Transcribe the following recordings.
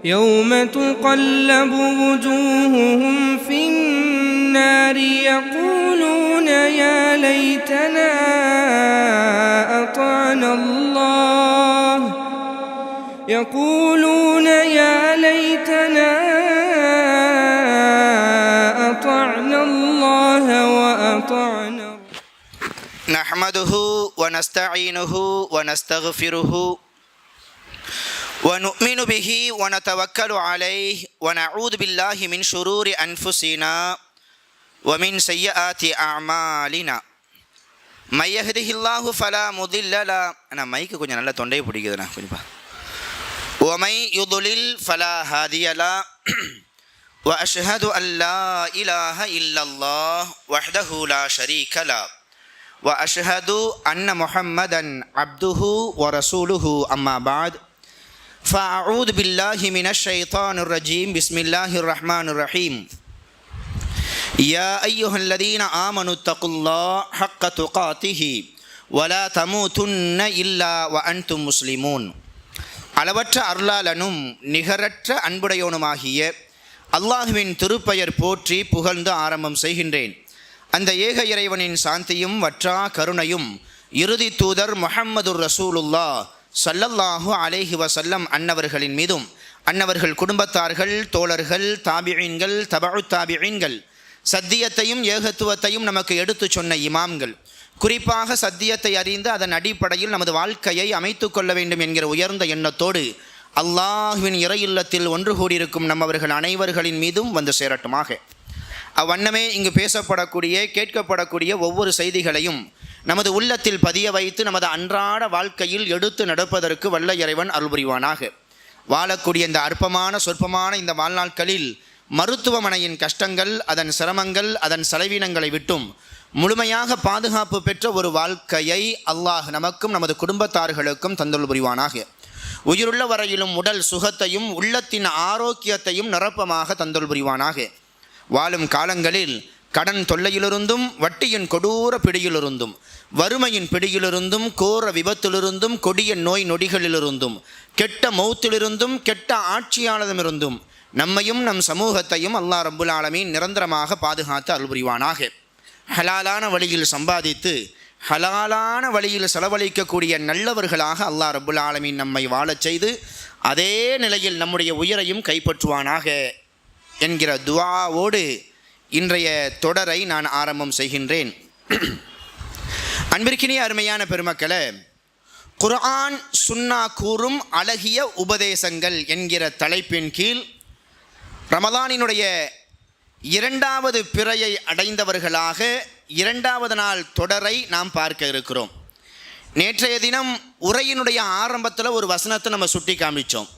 يوم تقلب وجوههم في النار يقولون يا ليتنا أطعنا الله يقولون يا ليتنا أطعنا الله وأطعنا نحمده ونستعينه ونستغفره ونؤمن به ونتوكل عليه ونعوذ بالله من شرور أنفسنا ومن سيئات أعمالنا من يهده الله فلا مضل له أنا மைக்கு கொஞ்சம் நல்லா தொண்டையை பிடிக்குதுண்ணா கொஞ்சம் ومن يضلل فلا هادي له وأشهد أن لا إله إلا الله وحده لا شريك له وأشهد أن محمدا عبده ورسوله أما بعد فأعوذ بالله من الشيطان الرجيم بسم الله الرحمن الرحيم يا أيها الذين آمنوا اتقوا الله حق تقاته ولا تموتن إلا وأنتم مسلمون அளவற்ற அருளாளனும் நிகரற்ற அன்புடையோனுமாகிய அல்லாஹுவின் திருப்பெயர் போற்றி புகழ்ந்து ஆரம்பம் செய்கின்றேன். அந்த ஏக இறைவனின் சாந்தியும் வற்றா கருணையும் இறுதி தூதர் முஹம்மதுர் ரசூலுல்லாஹ் ஸல்லல்லாஹு அலைஹி வஸல்லம் அன்னவர்களின் மீதும் அன்னவர்கள் குடும்பத்தார்கள், தோழர்கள், தாபிஈன்கள், தபஉ தாபிஈன்கள், சத்தியத்தையும் ஏகத்துவத்தையும் நமக்கு எடுத்து சொன்ன இமாம்கள், குறிப்பாக சத்தியத்தை அறிந்து அதன் அடிப்படையில் நமது வாழ்க்கையை அமைத்து கொள்ள வேண்டும் என்கிற உயர்ந்த எண்ணத்தோடு அல்லாஹ்வின் இறை இல்லத்தில் ஒன்று கூடியிருக்கும் நம்மவர்கள் அனைவர்களின் மீதும் வந்து சேரட்டுமாக. அவ்வண்ணமே இங்கு பேசப்படக்கூடிய கேட்கப்படக்கூடிய ஒவ்வொரு செய்திகளையும் நமது உள்ளத்தில் பதிய வைத்து நமது அன்றாட வாழ்க்கையில் எடுத்து நடப்பதற்கு வல்ல இறைவன் அருள் புரிவானாக. வாழக்கூடிய இந்த அற்பமான சொற்பமான இந்த வாழ்நாட்களில் மருத்துவமனையின் கஷ்டங்கள், அதன் சிரமங்கள், அதன் செலவினங்களை விட்டும் முழுமையாக பாதுகாப்பு பெற்ற ஒரு வாழ்க்கையை அல்லாஹ் நமக்கும் நமது குடும்பத்தார்களுக்கும் தந்தருள் புரிவானாக. உயிருள்ள வரையிலும் உடல் சுகத்தையும் உள்ளத்தின் ஆரோக்கியத்தையும் நிரப்பமாக தந்தருள் புரிவானாக. வாழும் காலங்களில் கடன் தொல்லையிலிருந்தும், வட்டியின் கொடூர பிடியிலிருந்தும், வறுமையின் பிடியிலிருந்தும், கோர விபத்திலிருந்தும், கொடிய நோய் நொடிகளிலிருந்தும், கெட்ட மௌத்திலிருந்தும், கெட்ட ஆட்சியாளரிடமிருந்தும் நம்மையும் நம் சமூகத்தையும் அல்லாஹ் ரப்புல் ஆலமீன் நிரந்தரமாக பாதுகாத்து அருள் புரிவானாக. ஹலாலான வழியில் சம்பாதித்து ஹலாலான வழியில் செலவழிக்கக்கூடிய நல்லவர்களாக அல்லாஹ் ரப்புல் ஆலமீன் நம்மை வாழச் செய்து அதே நிலையில் நம்முடைய உயிரையும் கைப்பற்றுவானாக என்கிற துஆவோடு இன்றைய தொடரை நான் ஆரம்பம் செய்கின்றேன். அன்பிற்கினிய அருமையான பெருமக்களே, குர்ஆன் சுன்னா கூறும் அழகிய உபதேசங்கள் என்கிற தலைப்பின் கீழ் ரமலானினுடைய இரண்டாவது பிறையை அடைந்தவர்களாக இரண்டாவது நாள் தொடரை நாம் பார்க்க இருக்கிறோம். நேற்றைய தினம் உரையினுடைய ஆரம்பத்தில் ஒரு வசனத்தை நம்ம சுட்டி காமிச்சோம்.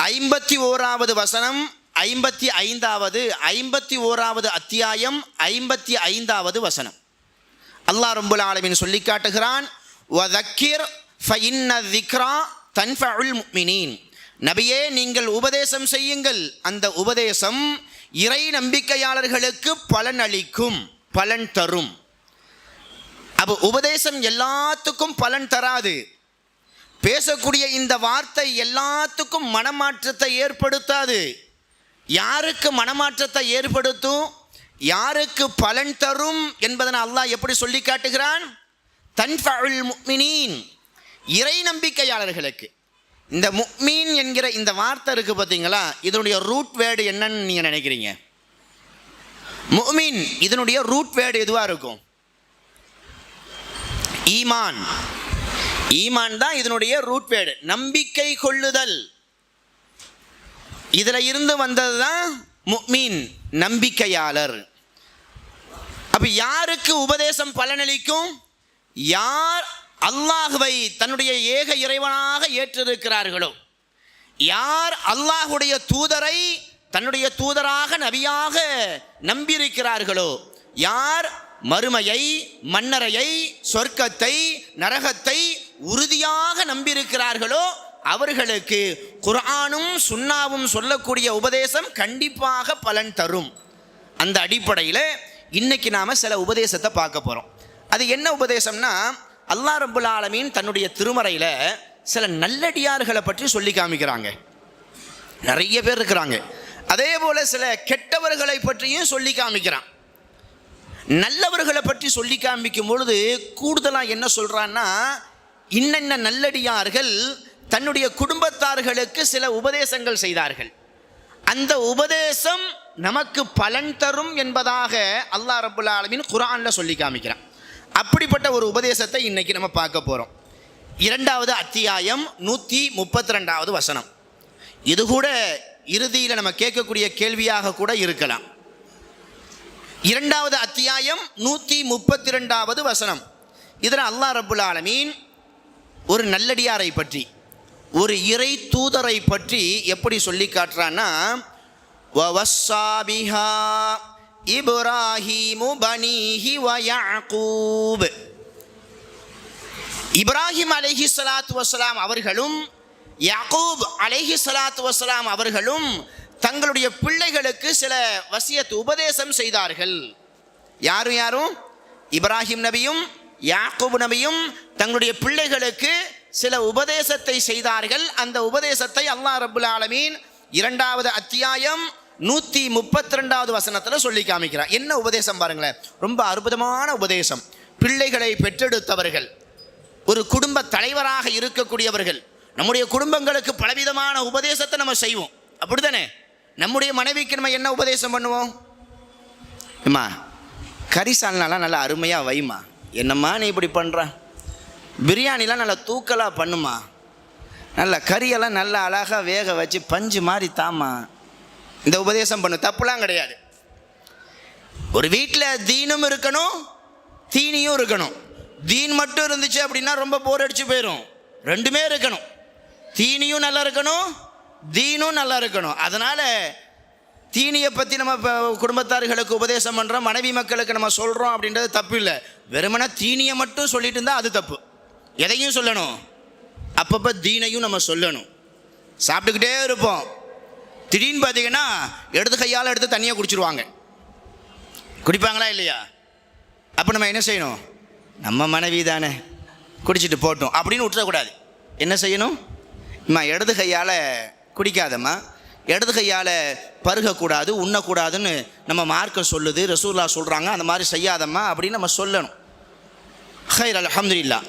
51வது வசனம், 51வது அத்தியாயம், 55வது வசனம். அல்லாஹ் ரப்புல் ஆலமீன் சொல்லி காட்டுகிறான், வதக்கிர் ஃபஇன்ன ذிக்ரா தன்ஃபஉல் முஃமினீன். நபியே, நீங்கள் உபதேசம் செய்யுங்கள், அந்த உபதேசம் இறை நம்பிக்கையாளர்களுக்கு பலன் அளிக்கும், பலன் தரும். அப்போ உபதேசம் எல்லாத்துக்கும் பலன் தராது. பேசக்கூடிய இந்த வார்த்தை எல்லாத்துக்கும் மனமாற்றத்தை ஏற்படுத்தாது. யாருக்கு மனமாற்றத்தை ஏற்படுத்தும், யாருக்கு பலன் தரும் என்பதனை அல்லாஹ் எப்படி சொல்லி காட்டுகிறான்? தன்ஃபஉல் முஃமினீன், இறை நம்பிக்கையாளர்களுக்கு. இந்த முஃமின் என்கிற இந்த வார்த்தை இருக்கு பார்த்தீங்களா, இதனுடைய ரூட் வேர்டு என்னன்னு நீங்க நினைக்கிறீங்க? முஃமின் இதனுடைய ரூட் வேர்டு எதுவா இருக்கும்? ஈமான். ஈமான் தான் இதனுடைய ரூட் வேர்டு. நம்பிக்கை கொள்ளுதல், இதுல இருந்து வந்தது தான் முஃமின், நம்பிக்கையாளர். அப்ப யாருக்கு உபதேசம் பலனளிக்கும்? யார் அல்லாஹ்வை தன்னுடைய ஏக இறைவனாக ஏற்றிருக்கிறார்களோ, யார் அல்லாஹுடைய தூதரை தன்னுடைய தூதராக நபியாக நம்பியிருக்கிறார்களோ, யார் மறுமையை, மன்னரையை, சொர்க்கத்தை, நரகத்தை உறுதியாக நம்பியிருக்கிறார்களோ அவர்களுக்கு குர்ஆனும் சுன்னாவும் சொல்லக்கூடிய உபதேசம் கண்டிப்பாக பலன் தரும். அந்த அடிப்படையில் இன்னைக்கு நாம சில உபதேசத்தை பார்க்க போறோம். அது என்ன உபதேசம்னா, அல்லாஹ் ரப்புல் ஆலமீன் தன்னுடைய திருமறையில் சில நல்லடியார்களை பற்றி சொல்லி காமிக்கிறாங்க. நிறைய பேர் இருக்கிறாங்க. அதே போல சில கெட்டவர்களை பற்றியும் சொல்லி காமிக்கிறான். நல்லவர்களை பற்றி சொல்லி காமிக்கும் பொழுது கூடுதலாக என்ன சொல்றான்னா, இன்னென்ன நல்லடியார்கள் தன்னுடைய குடும்பத்தார்களுக்கு சில உபதேசங்கள் செய்தார்கள், அந்த உபதேசம் நமக்கு பலன் தரும் என்பதாக அல்லாஹ் ரப்புல் ஆலமீன் குர்ஆன்ல சொல்லி காமிக்கிறான். அப்படிப்பட்ட ஒரு உபதேசத்தை இன்னைக்கு நம்ம பார்க்க போறோம். 2வது அத்தியாயம் 132வது வசனம். இது கூட இறுதியில் நம்ம கேட்கக்கூடிய கேள்வியாக கூட இருக்கலாம். 2வது அத்தியாயம் 132வது வசனம். இதில் அல்லாஹ் ரப்புல் ஆலமீன் ஒரு நல்லடியாரை பற்றி, ஒரு இறை தூதரை பற்றி எப்படி சொல்லி காட்டுறான்னா, வவஸ்ஸா பிஹா இப்ராஹீமு பனீஹி வ யாக்கூப். இப்ராஹிம் அலைஹிஸ்ஸலாத்து வஸ்ஸலாம் அவர்களும் யாக்கூப் அலைஹிஸ்ஸலாத்து வஸ்ஸலாம் அவர்களும் தங்களுடைய பிள்ளைகளுக்கு சில வசியத் உபதேசம் செய்தார்கள். யாரும் இப்ராஹிம் நபியும் யாக்கூப் நபியும் தங்களுடைய பிள்ளைகளுக்கு சில உபதேசத்தை செய்தார்கள். அந்த உபதேசத்தை அல்லாஹ் ரப்புல் ஆலமீன் 2வது அத்தியாயம் 132வது வசனத்தில் சொல்லி காமிக்கிறார். என்ன உபதேசம் பாருங்களேன், ரொம்ப அற்புதமான உபதேசம். பிள்ளைகளை பெற்றெடுத்தவர்கள், ஒரு குடும்ப தலைவராக இருக்கக்கூடியவர்கள், நம்முடைய குடும்பங்களுக்கு பலவிதமான உபதேசத்தை நம்ம செய்வோம், அப்படித்தானே? நம்முடைய மனைவிக்கு நம்ம என்ன உபதேசம் பண்ணுவோம்? அம்மா கறி சால்னாலாம் நல்லா அருமையாக வைமா, என்னம்மா நீ இப்படி பண்ணுற, பிரியாணிலாம் நல்லா தூக்கலாக பண்ணுமா, நல்லா கறியெல்லாம் நல்லா அழகாக வேக வச்சு பஞ்சு மாதிரி தாமா, இந்த உபதேசம் பண்ணு. தப்புலாம் கிடையாது. ஒரு வீட்டில் தீனும் இருக்கணும், தீனியும் இருக்கணும். தீன் மட்டும் இருந்துச்சு அப்படின்னா ரொம்ப போர் அடிச்சு போயிடும். ரெண்டுமே இருக்கணும், தீனியும் நல்லா இருக்கணும், தீனும் நல்லா இருக்கணும். அதனால் தீனியை பற்றி நம்ம இப்போ குடும்பத்தார்களுக்கு உபதேசம் பண்ணுறோம், மனைவி மக்களுக்கு நம்ம சொல்கிறோம் அப்படின்றது தப்பு இல்லை. வெறுமனே தீனியை மட்டும் சொல்லிட்டு இருந்தால் அது தப்பு. எதையும் சொல்லணும், அப்பப்போ தீனையும் நம்ம சொல்லணும். சாப்பிட்டுக்கிட்டே இருப்போம், திடீர்னு பார்த்தீங்கன்னா இடது கையால் எடுத்து தண்ணியை குடிச்சிருவாங்க. குடிப்பாங்களா இல்லையா? அப்போ நம்ம என்ன செய்யணும்? நம்ம மனைவி தானே, குடிச்சிட்டு போட்டோம் அப்படின்னு விட்டுறக்கூடாது. என்ன செய்யணும்? அம்மா இடது கையால் குடிக்காதம்மா, இடது கையால் பருகக்கூடாது, உண்ணக்கூடாதுன்னு நம்ம மார்க்கம் சொல்லுது, ரசூலுல்லாஹ் சொல்கிறாங்க, அந்த மாதிரி செய்யாதம்மா அப்படின்னு நம்ம சொல்லணும். ஹைர், அல்ஹம்துலில்லாஹ்.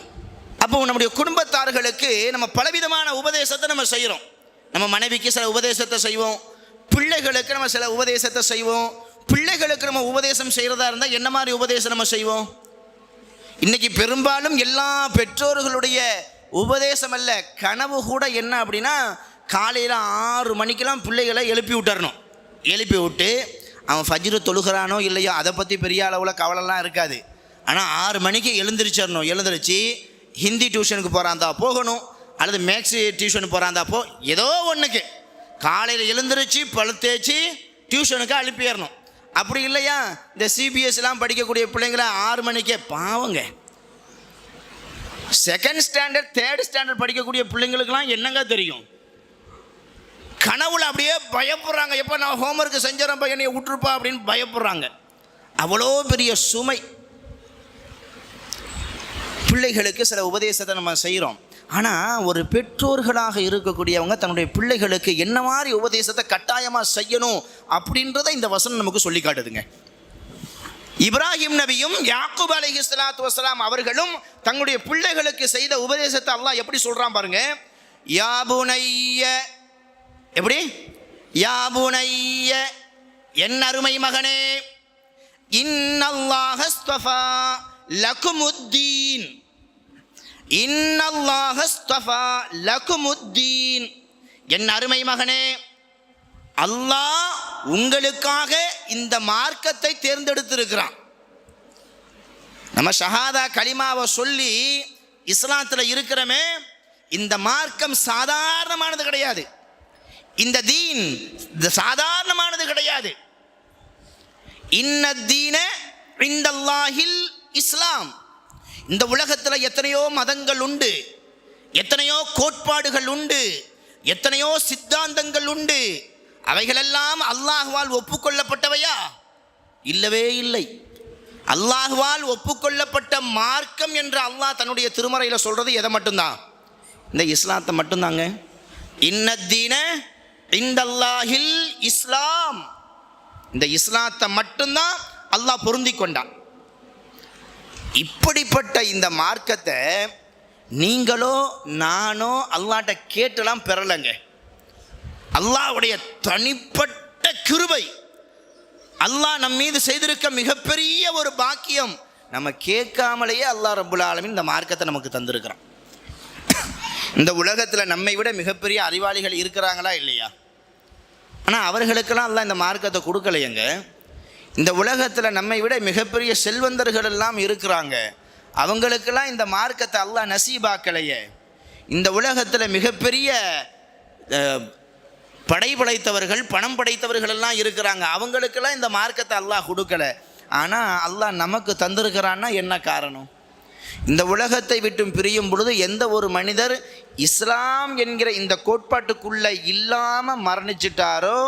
அப்போ நம்முடைய குடும்பத்தார்களுக்கு நம்ம பலவிதமான உபதேசத்தை நம்ம செய்கிறோம். நம்ம மனைவிக்கு சில உபதேசத்தை செய்வோம், பிள்ளைகளுக்கு நம்ம சில உபதேசத்தை செய்வோம். பிள்ளைகளுக்கு நம்ம உபதேசம் செய்கிறதா இருந்தால் என்ன மாதிரி உபதேசம் நம்ம செய்வோம்? இன்றைக்கி பெரும்பாலும் எல்லா பெற்றோர்களுடைய உபதேசம் அல்ல, கனவு கூட என்ன அப்படின்னா, காலையில் 6 மணிக்கெல்லாம் பிள்ளைகளை எழுப்பி விட்டுறணும். எழுப்பி விட்டு அவன் ஃபஜ்ரு தொழுகிறானோ இல்லையோ அதை பற்றி பெரிய அளவில் கவலைலாம் இருக்காது. ஆனால் 6 மணிக்கு எழுந்திரிச்சிடணும். எழுந்திரிச்சு ஹிந்தி டியூஷனுக்கு போகிறாந்தா போகணும், அல்லது மேக்ஸி டியூஷனுக்கு போகிறாந்தா ஏதோ ஒன்றுக்கு காலையில் எழுந்திரிச்சு பழுத்தேச்சு டியூஷனுக்கு அனுப்பிடணும். அப்படி இல்லையா, இந்த சிபிஎஸ்லாம் படிக்கக்கூடிய பிள்ளைங்களை 6 மணிக்கே பாவங்க, 2nd ஸ்டாண்டர்ட் 3rd ஸ்டாண்டர்ட் படிக்கக்கூடிய பிள்ளைங்களுக்கெல்லாம் என்னங்க தெரியும்? கனவுல அப்படியே பயப்படுறாங்க, எப்போ நான் ஹோம்ஒர்க்கு செஞ்சிடறேன் பையனை விட்டுருப்பா அப்படின்னு பயப்படுறாங்க. அவ்வளோ பெரிய சுமை. பிள்ளைகளுக்கு சில உபதேசத்தை நம்ம செய்கிறோம். ஆனால் ஒரு பெற்றோர்களாக இருக்கக்கூடியவங்க தன்னுடைய பிள்ளைகளுக்கு என்ன மாதிரி உபதேசத்தை கட்டாயமாக செய்யணும் அப்படின்றத இந்த வசனம் நமக்கு சொல்லி காட்டுதுங்க. இப்ராஹிம் நபியும் யாக்கூப் அலைஹிஸ்ஸலாத்து வஸ்ஸலாம் அவர்களும் தங்களுடைய பிள்ளைகளுக்கு செய்த உபதேசத்தை அல்லாஹ் எப்படி சொல்கிறான் பாருங்க. யா புனைய, எப்படி? யா புனைய, என் அருமை மகனே, இன்னல்லாஹ அஸ்தஃபா லகுமுத்தீன், இன்னல்லாஹ அஸ்தஃபா லகுமுத்தீன், என் அருமை மகனே, அல்லாஹ் உங்களுக்காக இந்த மார்க்கத்தை தேர்ந்தெடுத்திருக்கிறான். நம்ம ஷஹாதா கலிமாவை சொல்லி இஸ்லாத்தில் இருக்கிறமே, இந்த மார்க்கம் சாதாரணமானது கிடையாது. இந்த தீன் சாதாரணமானது கிடையாது. இன்னத்தீன இந்தல்லாஹில் இஸ்லாம். இந்த உலகத்தில் எத்தனையோ மதங்கள் உண்டு, எத்தனையோ கோட்பாடுகள் உண்டு, எத்தனையோ சித்தாந்தங்கள் உண்டு. அவைகளெல்லாம் அல்லாஹ்வால் ஒப்புக்கொள்ளப்பட்டவையா? இல்லவே இல்லை. அல்லாஹ்வால் ஒப்புக்கொள்ளப்பட்ட மார்க்கம் என்று அல்லாஹ் தன்னுடைய திருமறையில் சொல்றது எதை மட்டும்தான்? இந்த இஸ்லாத்தை மட்டும்தாங்க. இன்னத்தீன இந்தல்லாஹில் இஸ்லாம், இந்த இஸ்லாத்தை மட்டும்தான் அல்லாஹ் பொருந்தி கொண்டான். இப்படிப்பட்ட இந்த மார்க்கத்தை நீங்களோ நானோ அல்லாஹ்ட்ட கேட்டுலாம் பெறலைங்க. அல்லாஹ்வுடைய தனிப்பட்ட கிருபை, அல்லாஹ் நம் மீது செய்திருக்க மிகப்பெரிய ஒரு பாக்கியம். நம்ம கேட்காமலேயே அல்லாஹ் ரப்புல் ஆலமீன் இந்த மார்க்கத்தை நமக்கு தந்திருக்கிறான். இந்த உலகத்தில் நம்மை விட மிகப்பெரிய அறிவாளிகள் இருக்கிறாங்களா இல்லையா? ஆனால் அவர்களுக்கெல்லாம் அல்லாஹ் இந்த மார்க்கத்தை கொடுக்கலையங்க. இந்த உலகத்தில் நம்மை விட மிகப்பெரிய செல்வந்தர்கள் எல்லாம் இருக்கிறாங்க, அவங்களுக்கெல்லாம் இந்த மார்க்கத்தை அல்லாஹ் நசீபாக்கலையே. இந்த உலகத்தில் மிகப்பெரிய படைத்தவர்கள் பணம் படைத்தவர்கள் எல்லாம் இருக்கிறாங்க, அவங்களுக்கெல்லாம் இந்த மார்க்கத்தை அல்லாஹ் கொடுக்கலை. ஆனால் அல்லாஹ் நமக்கு தந்திருக்கிறான்னா என்ன காரணம்? இந்த உலகத்தை விட்டு பிரியும் பொழுது எந்த ஒரு மனிதர் இஸ்லாம் என்கிற இந்த கோட்பாட்டுக்குள்ளே இல்லாமல் மரணிச்சிட்டாரோ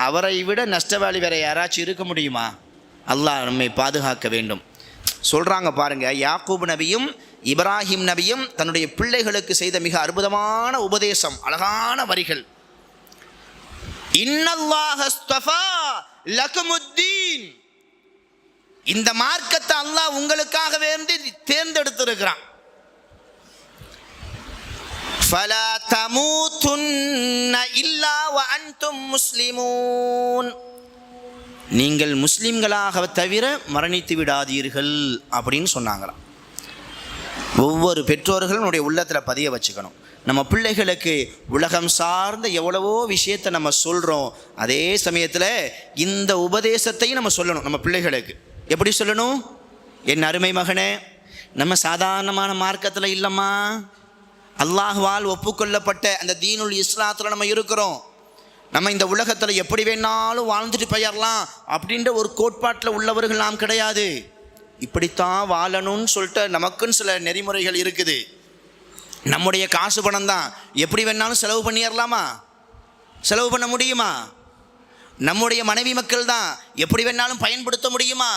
அவரை விட நஷ்டவாளி வேற யாராச்சும் இருக்க முடியுமா? அல்லாஹ் நம்மை பாதுகாக்க வேண்டும். சொல்கிறாங்க பாருங்க, யாக்கூப் நபியும் இப்ராஹிம் நபியும் தன்னுடைய பிள்ளைகளுக்கு செய்த மிக அற்புதமான உபதேசம், அழகான வரிகள். இன்னல்லாஹ அஸ்தஃபா லகுமுத்தீன், இந்த மார்க்கத்தை அல்லாஹ் உங்களுக்காக வேண்டி தேர்ந்தெடுத்திருக்கிறான். ஃபலா தமூதுன்ன இல்லா வஅன்தும் முஸ்லிமூன், நீங்கள் முஸ்லிம்களாக தவிர மரணித்து விடாதீர்கள் அப்படின்னு சொன்னாங்களாம். ஒவ்வொரு பெற்றோர்களும் நம்முடைய உள்ளத்தில் பதிய வச்சுக்கணும். நம்ம பிள்ளைகளுக்கு உலகம் சார்ந்த எவ்வளவோ விஷயத்தை நம்ம சொல்கிறோம், அதே சமயத்தில் இந்த உபதேசத்தையும் நம்ம சொல்லணும். நம்ம பிள்ளைகளுக்கு எப்படி சொல்லணும்? என் அருமை மகனே, நம்ம சாதாரணமான மார்க்கத்தில் இல்லைம்மா, அல்லாஹ்வால் ஒப்புக்கொள்ளப்பட்ட அந்த தீனுல் இஸ்லாத்தில் நம்ம இருக்கிறோம். நம்ம இந்த உலகத்தில் எப்படி வேணாலும் வாழ்ந்துட்டு போயிடலாம் அப்படின்ற ஒரு கோட்பாட்டில் உள்ளவர்கள் நாம் கிடையாது. இப்படித்தான் வாழணும்னு சொல்லிட்டு நமக்குன்னு சில நெறிமுறைகள் இருக்குது. நம்முடைய காசு பணம் தான், எப்படி வேணாலும் செலவு பண்ணிடலாமா? செலவு பண்ண முடியுமா? நம்முடைய மனைவி மக்கள் தான், எப்படி வேணாலும் பயன்படுத்த முடியுமா?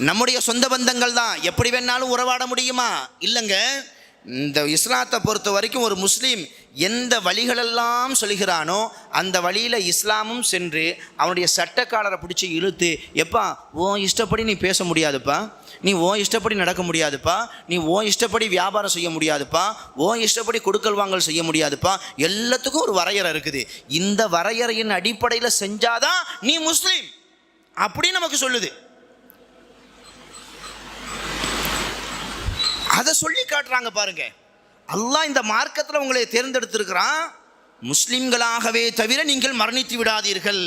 நம்முடைய சொந்த பந்தங்கள் தான், எப்படி வேணாலும் உறவாட முடியுமா? இல்லைங்க. இந்த இஸ்லாத்தை பொறுத்த வரைக்கும் ஒரு முஸ்லீம் எந்த வழிகளெல்லாம் சொல்கிறானோ அந்த வழியில் இஸ்லாமும் சென்று அவனுடைய சட்டக்காலரை பிடிச்சி இழுத்து, எப்பா உன் இஷ்டப்படி நீ பேச முடியாதுப்பா, நீ உன் இஷ்டப்படி நடக்க முடியாதுப்பா, நீ உன் இஷ்டப்படி வியாபாரம் செய்ய முடியாதுப்பா, உன் இஷ்டப்படி கொடுக்கல் வாங்கல் செய்ய முடியாதுப்பா, எல்லாத்துக்கும் ஒரு வரையறை இருக்குது. இந்த வரையறையின் அடிப்படையில் செஞ்சாதான் நீ முஸ்லீம் அப்படின்னு நமக்கு சொல்லுது. அதை சொல்லி காட்டுறாங்க பாருங்க. அல்லாஹ் இந்த மார்க்கத்தில் உங்களை தேர்ந்தெடுத்திருக்கிறான், முஸ்லிம்களாகவே தவிர நீங்கள் மரணித்து விடாதீர்கள்.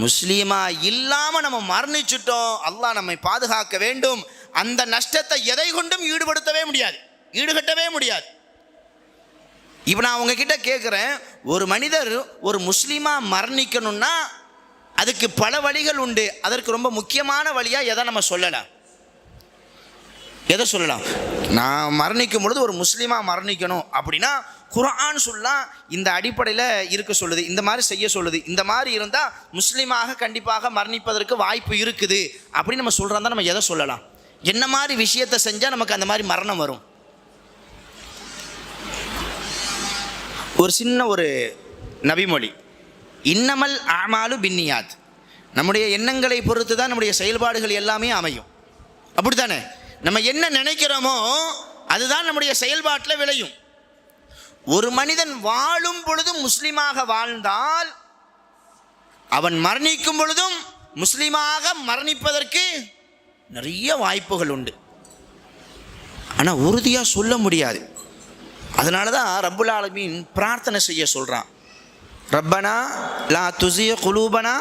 முஸ்லீமா இல்லாம நம்ம மரணிச்சுட்டோம், அல்லாஹ் நம்மை பாதுகாக்க வேண்டும். அந்த நஷ்டத்தை எதை கொண்டும் ஈடுபடுத்தவே முடியாது, ஈடுகட்டவே முடியாது. இப்போ நான் உங்ககிட்ட கேட்குறேன், ஒரு மனிதர் ஒரு முஸ்லீமா மரணிக்கணும்னா அதுக்கு பல வழிகள் உண்டு. அதற்கு ரொம்ப முக்கியமான வழியாக எதை நம்ம சொல்லலாம்? எதை சொல்லலாம்? நான் மரணிக்கும் பொழுது ஒரு முஸ்லீமாக மரணிக்கணும் அப்படின்னா குர்ஆன் சொல்லலாம், இந்த அடிப்படையில் இருக்க சொல்லுது, இந்த மாதிரி செய்ய சொல்லுது, இந்த மாதிரி இருந்தால் முஸ்லீமாக கண்டிப்பாக மரணிப்பதற்கு வாய்ப்பு இருக்குது அப்படின்னு நம்ம சொல்கிறதா நம்ம எதை சொல்லலாம்? என்ன மாதிரி விஷயத்தை செஞ்சால் நமக்கு அந்த மாதிரி மரணம் வரும்? ஒரு சின்ன ஒரு நபிமொழி, இன்னமல் அமாலு பின்னியாத், நம்முடைய எண்ணங்களை பொறுத்து தான் நம்முடைய செயல்பாடுகள் எல்லாமே அமையும். அப்படி தானே? நம்ம என்ன நினைக்கிறோமோ அதுதான் நம்முடைய செயல்பாட்டில் விளையும். ஒரு மனிதன் வாழும் பொழுதும் முஸ்லீமாக வாழ்ந்தால் அவன் மரணிக்கும் பொழுதும் முஸ்லீமாக மரணிப்பதற்கு நிறைய வாய்ப்புகள் உண்டு. ஆனால் உறுதியாக சொல்ல முடியாது. அதனால தான் ரப்புல் ஆலமீன் பிரார்த்தனை செய்ய சொல்கிறான், ரப்பனா லா துஸி குலூபனா